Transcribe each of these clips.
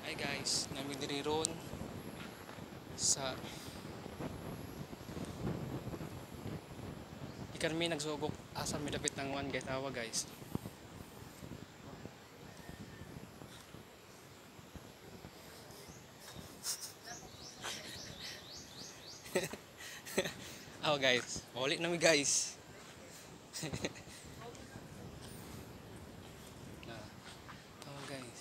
Hi guys, nami diri ron sa ikan mi nagsugok asa mi dapit ng one guys awa guys. Awa guys, ulit nami guys. Nah, awa guys.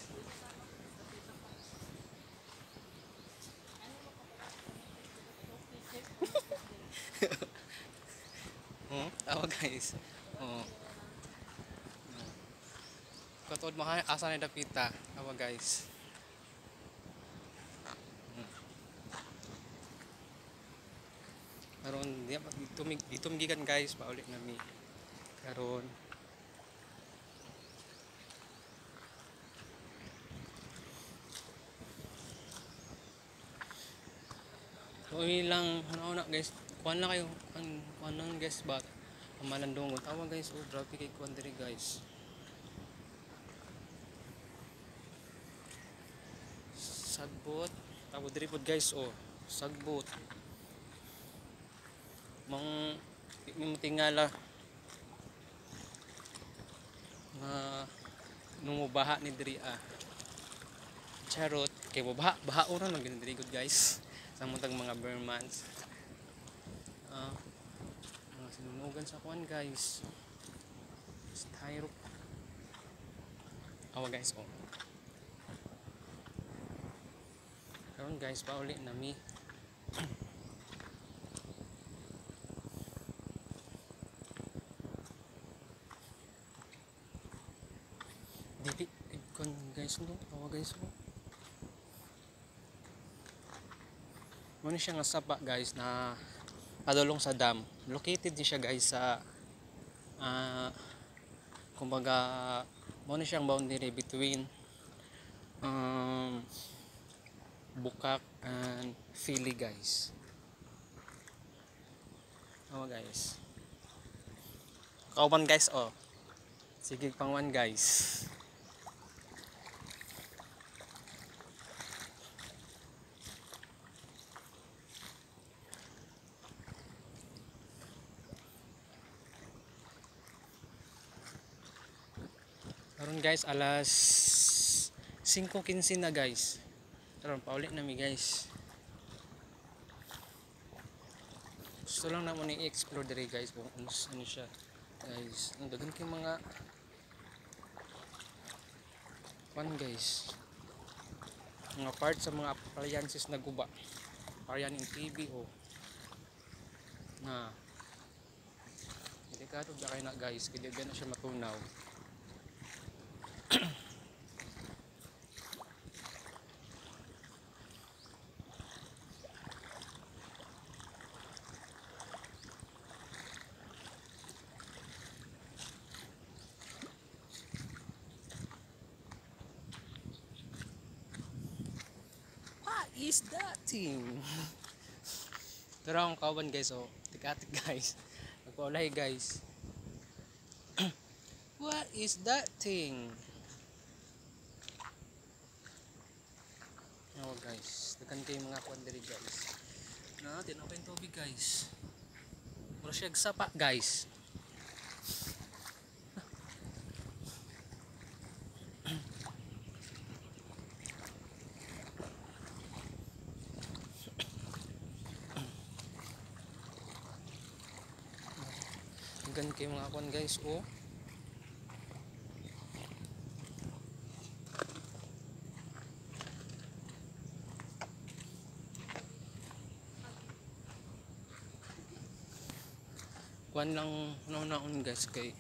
Awa guys. Oh. Katod mo asa ni dapita. Awa guys. Karon di itumgigan guys paulit nami. Karon uy lang ano na guys. Kuan lang kayo ang kuan lang guys ba. Malandungon. Awa guys, oh grabe kay kuan diri guys. Sagbot. Tawod diri pod guys oh. Sagbot. Mang tingala nga numubaha ni diri charot kay baha ora lang gid diri good guys sa muntag mga Burmans mga sinunugan sa kuan guys styro awa guys oh karon guys pauli nami dili kon guys no awa guys oh muna siya nga sapa guys na padulong sa dam located din siya guys sa kumbaga muna siyang boundary between Bukak and Fili guys awa guys kauban guys oh sige pangwan guys karon guys alas 5:15 na guys karon paulit nami guys gusto lang naman i-explore diri guys kung ano siya guys ang dagan kay mga pan guys mga part sa mga appliances na guba parayan yung TV oh na delikado ba kayo na guys kaya na siya matunaw is that thing? Pero akong kawan guys oh tik-atik guys nagpaulay guys what is that thing? Oh guys dagan kayo mga kuan diri guys na tinaw kayong tubig guys mura siya sapa guys dagan kayo mga kuan guys oh kuan lang naon guys kay